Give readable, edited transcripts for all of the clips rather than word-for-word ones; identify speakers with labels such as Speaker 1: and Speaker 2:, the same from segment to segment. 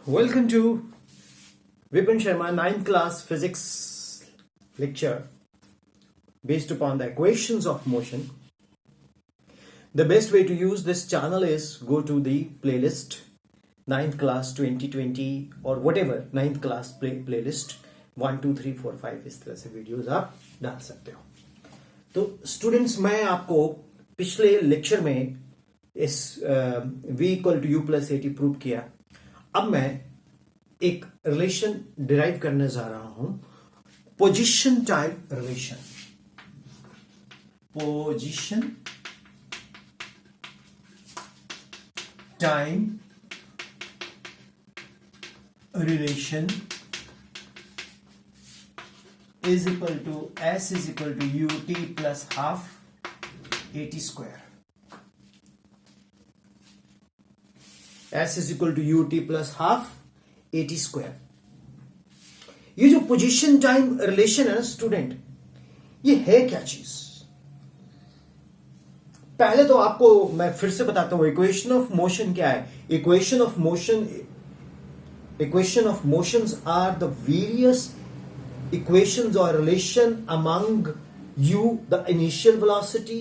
Speaker 1: Welcome to Vipin Sharma 9th class physics lecture based upon the equations of motion. The best way to use this channel is go to the playlist 9th class 2020 or whatever 9th class playlist 1 2 3 4 5 इस तरह से videos आप डाल सकते हो. तो students मैं आपको पिछले लेक्चर में इस v equal to u plus a t prove किया. अब मैं एक रिलेशन डिराइव करने जा रहा हूं, position time relation. Position time relation is equal to s is equal to ut plus half at square. S is equal to ut plus half at square. ये जो पोजीशन टाइम रिलेशन है ना student, ये है क्या चीज? पहले तो आपको मैं फिर से बताता हूं इक्वेशन ऑफ मोशन क्या है. Equation of motions are the various equations or relation among u the initial velocity,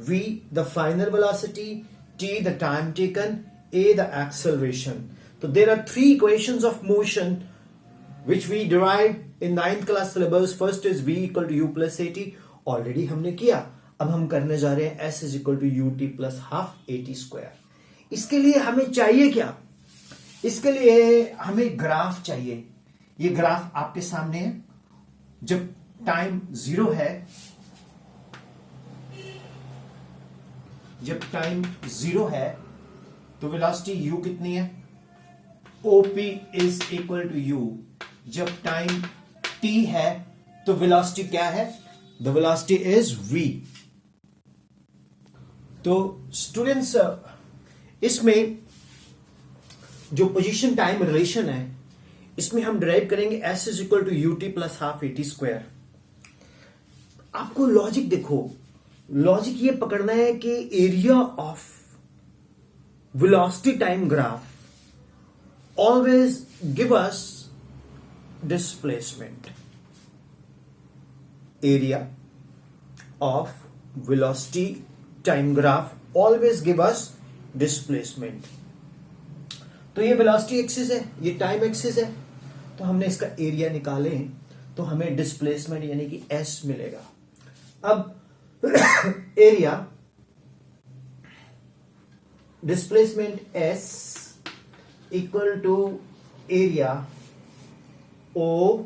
Speaker 1: v the final velocity, t the time taken, a the acceleration. So there are three equations of motion which we derived in 9th class syllabus. First is v equal to u plus at. Already हमने किया. अब हम करने जा रहे हैं s is equal to ut plus half at square. इसके लिए हमें चाहिए क्या? इसके लिए हमें ग्राफ चाहिए. ये ग्राफ आपके सामने है. जब टाइम जीरो है, तो वेलोसिटी u कितनी है? OP is equal to u. जब टाइम t है तो वेलोसिटी क्या है? The velocity is v. तो स्टूडेंट्स इसमें जो पोजीशन टाइम रिलेशन है इसमें हम डिराइव करेंगे s is equal to u t plus half a t square. आपको लॉजिक देखो, लॉजिक ये पकड़ना है कि area of velocity time graph always give us displacement. Area of velocity time graph always give us displacement. तो ये velocity axis है, ये टाइम एक्सिस है, तो हमने इसका एरिया निकाले तो हमें डिस्प्लेसमेंट यानी कि s मिलेगा. अब area displacement s equal to area o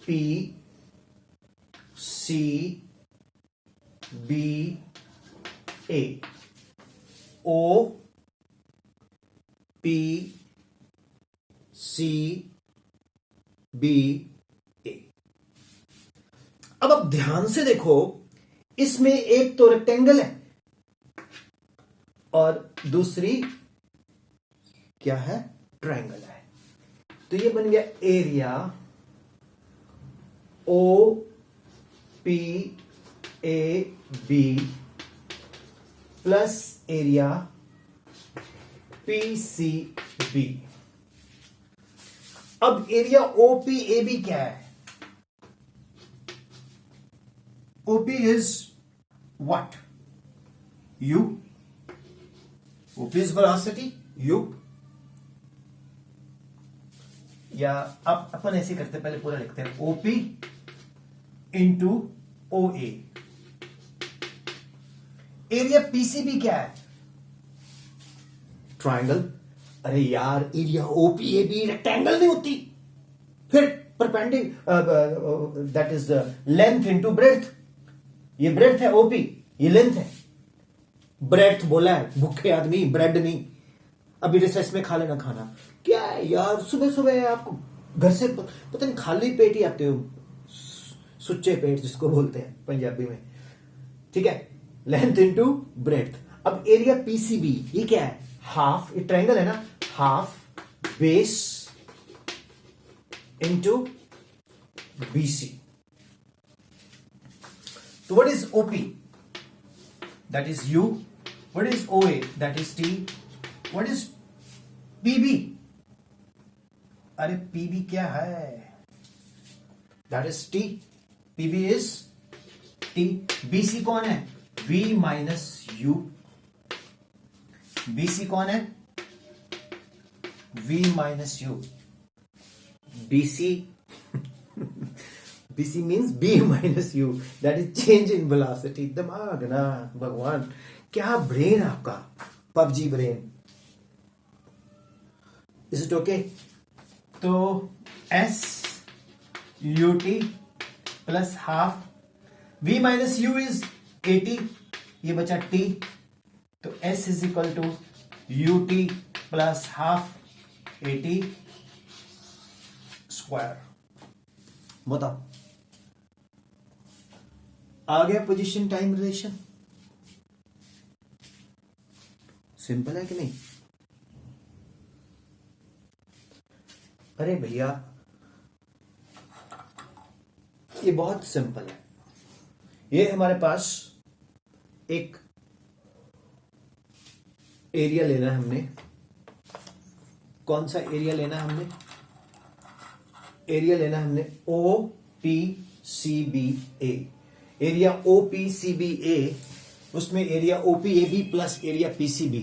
Speaker 1: p c b a. O P C B A. अब आप ध्यान से देखो, इसमें एक तो रेक्टेंगल है और दूसरी क्या है? ट्रायंगल है. तो ये बन गया area O P A B plus area PCB. अब एरिया OPAB क्या है? OP is what? U. OP is velocity U. या अब अपन ऐसे करते, पहले पूरा लिखते हैं OP into OA. Area PCB क्या है? ट्रायंगल. अरे यार, एरिया OPAB रेक्टेंगल नहीं होती. फिर perpendicular that is the length into breadth. ये ब्रेड्थ है OP, ये लेंथ है. ब्रेड्थ बोला है भूखे आदमी, ब्रेड नहीं. अभी रिसेस में खा लेना खाना. क्या है यार, सुबह सुबह आपको घर से पता नहीं खाली पेट ही आते हो. सुच्चे पेट जिसको बोलते हैं पंजाबी में. ठीक है, लेंथ इनटू ब्रेड्थ. अब एरिया PCB ये क्या है? हाफ. ये ट्रायंगल है ना, half base into BC. So what is OP? That is U What is OA? That is T. What is PB? अरे PB क्या है? That is T. PB is T. BC कौन है? V minus U. BC कौन है? V minus U. BC BC means B minus U. That is change in velocity. दिमाग ना भगवान, क्या ब्रेन आपका, PUBG brain. Is it okay? तो S ut plus half V minus U is 80, ये बचा T, तो S is equal to ut plus half 80 square. बताओ, आ गया पोजीशन टाइम रिलेशन? सिंपल है कि नहीं? अरे भैया ये बहुत सिंपल है. ये हमारे पास एक एरिया लेना है हमने. कौन सा एरिया लेना है हमने? एरिया लेना है हमने OPCBA. एरिया OPCBA, उसमें area OPAB plus area PCB.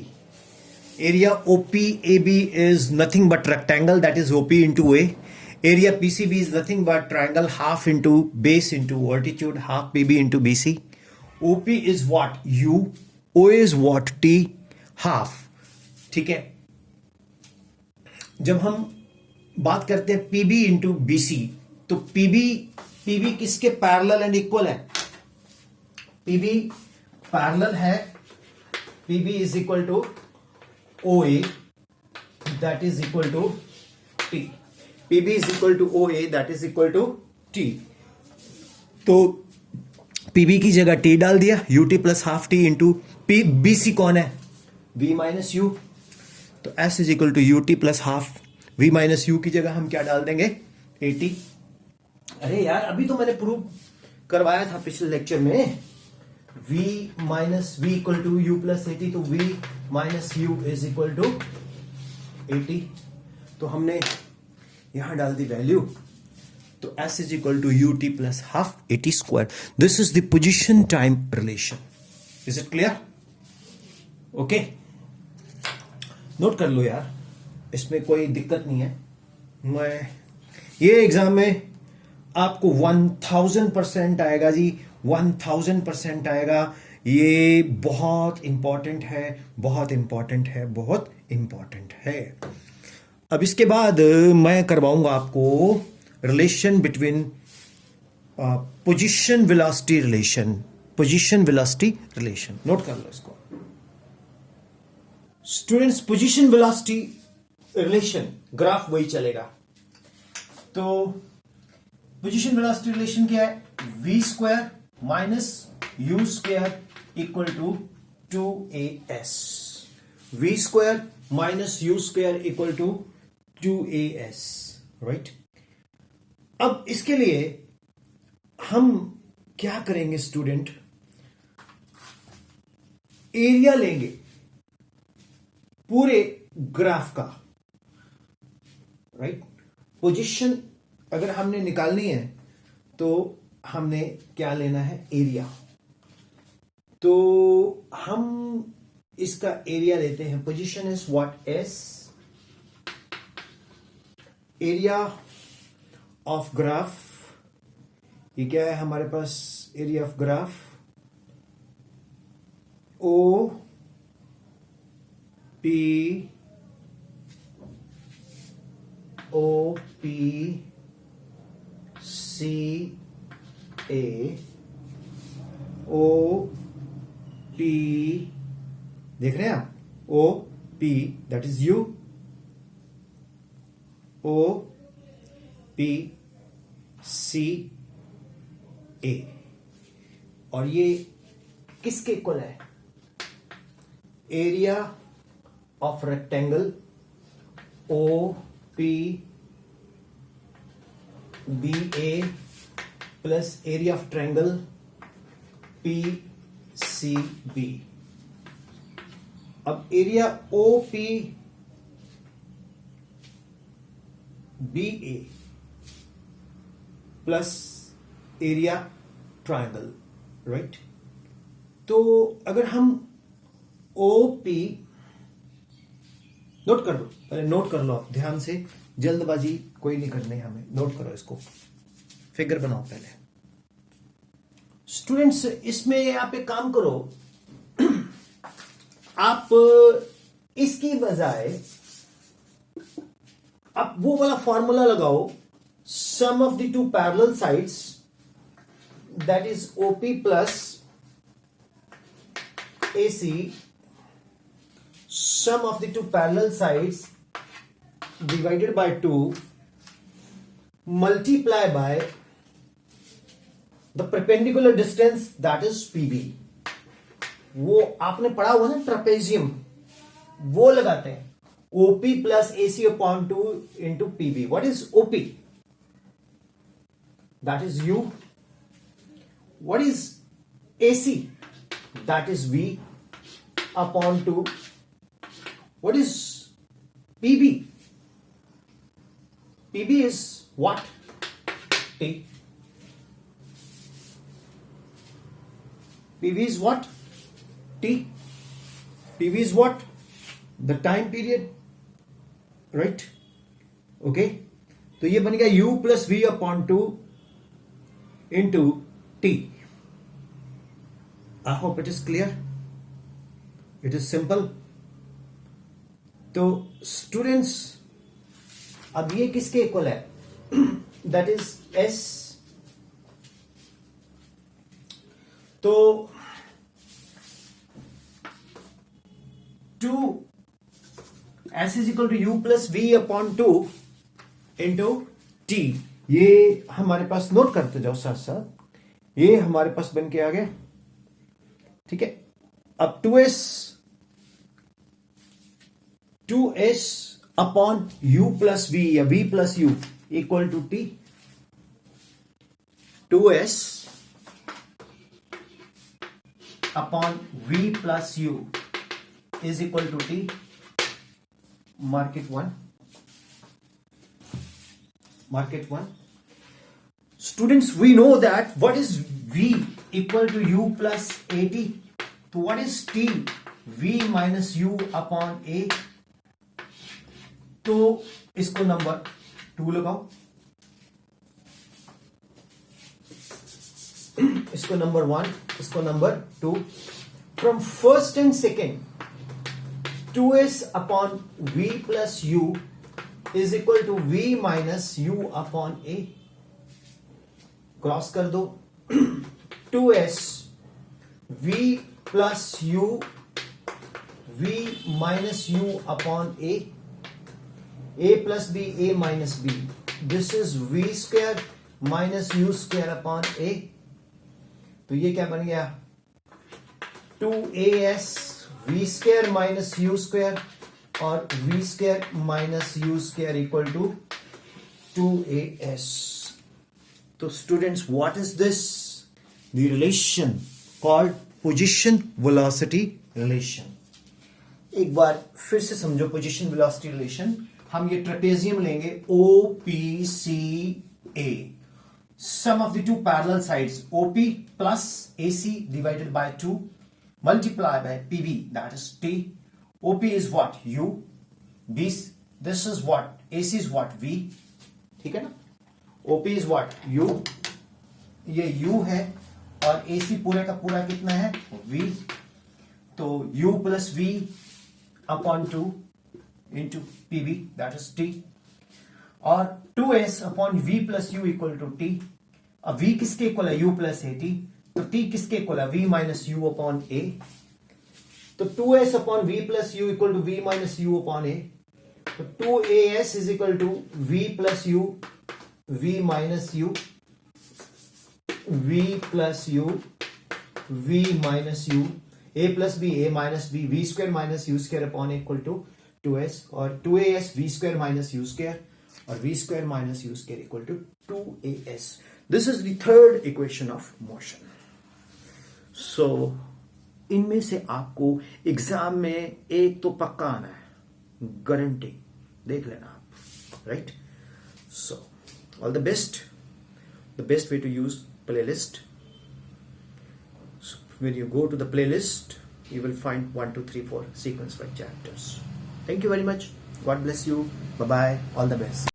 Speaker 1: Area OPAB is nothing but rectangle, that is OP into A. Area PCB is nothing but triangle, half into base into altitude, half PB into BC. OP is what? U. OA is what? T. Half. ठीक है. जब हम बात करते हैं PB into BC, तो PB किसके parallel and equal है? PB पैरेलल है, PB is equal to OA, that is equal to T. PB is equal to OA, that is equal to T. तो PB की जगह T डाल दिया, UT plus half T into BC कौन है? V minus U. तो S is equal to UT plus half V minus U की जगह हम क्या डाल देंगे? 80. अरे यार अभी तो मैंने प्रूव करवाया था पिछले लेक्चर में. V minus V equal to U plus 80, तो V minus U is equal to 80. तो हमने यहां डाल दी वैल्यू, तो S is equal to UT plus half 80 square. This is the position time relation. Is it clear? Okay, note कर लो यार, इसमें कोई दिक्कत नहीं है. मैं ये एग्जाम में आपको 1000% आएगा जी, 1000% आएगा. ये बहुत इंपॉर्टेंट है, बहुत इंपॉर्टेंट है, बहुत इंपॉर्टेंट है. अब इसके बाद मैं करवाऊंगा आपको relation between position velocity relation. Position velocity relation note कर लो इसको students. Position velocity relation graph वही चलेगा. तो पोजीशन वेलोसिटी रिलेशन क्या है? V square minus U square equal to 2AS. V square minus U square equal to 2AS, right? अब इसके लिए हम क्या करेंगे स्टूडेंट? एरिया लेंगे पूरे ग्राफ का, राइट? पोजीशन अगर हमने निकालनी है तो हमने क्या लेना है? एरिया. तो हम इसका एरिया लेते हैं. Position is what? S. Area of graph, ये क्या है हमारे पास? Area of graph O P C A O P, देख रहे हैं आप? O P, that is U. O P C A. और ये किसके इक्वल है? Area of rectangle O P B A plus area of triangle P C B. अब area O P B ए plus area triangle, right. तो अगर हम O P, note कर लो, पहले नोट कर लो आप ध्यान से, जल्दबाजी कोई नहीं करनी है हमें, नोट करो इसको, फिगर बनाओ पहले। स्टूडेंट्स इसमें आप एक काम करो, आप इसकी बजाय आप वो वाला फॉर्मूला लगाओ, sum of the two parallel sides that is OP plus AC, sum of the two parallel sides divided by 2 multiply by the perpendicular distance that is PB। वो आपने पढ़ा हुआ ना ट्रेपेजियम, वो लगाते हैं OP plus AC upon 2 into PB। what is OP? that is U। what is AC? that is V upon 2। what is PB? PB is what? T। PB is what? T। PB is what? the time period, right? okay, तो ये बन गया U plus V upon 2 into T। I hope it is clear, it is simple। तो students अब ये किसके equal है? That is S। तो 2 S is equal to U plus V upon 2 into T। ये हमारे पास नोट करते जाओ साथ साथ, ये हमारे पास बन के आ गया, ठीक है। अब 2s upon u plus v या v plus u equal to t। 2s upon v plus u is equal to t। Mark it 1, mark it 1। Students we know that what is v equal to u plus at। तो what is t? v minus u upon a। तो इसको number 2 लगाओ, इसको number 1, इसको number 2। From first and second 2s upon v plus u is equal to v minus u upon a। Cross कर दो, 2s v plus u v minus u upon a plus b a minus b, this is v square minus u square upon a। तो ये क्या बन गया? 2as v square minus u square और v square minus u square equal to 2as। तो students what is this? The relation called position velocity relation. एक बार फिर से समझो पोजीशन वेलोसिटी रिलेशन। हम ये ट्रेपेजियम लेंगे OPCA, sum of the two parallel sides OP plus AC divided by 2 multiply by PB, that is T। OP is what? U। this is what? AC is what? V। ठीक है ना? OP is what? U, ये U है और AC पूरे का पूरा कितना है? V। तो U plus V upon 2 into PB, that is T। और 2s upon v plus u equal to t। अब v किसके इक्वल है? u plus at। तो t किसके इक्वल है? v minus u upon a। तो 2s upon v plus u equal to v minus u upon a। तो 2as is equal to v plus u v minus u v plus u v minus u a plus b a minus b v square minus u square upon equal to 2s और 2as v square minus u square और v square minus u square equal to 2as। This is the third equation of motion. So इनमें से आपको exam में एक तो पक्का आना है, गारंटी, देख लेना आप, right? So all the best way to use playlist. So when you go to the playlist, you will find 1 2 3 4 sequence like chapters. Thank you very much. God bless you. Bye bye. All the best.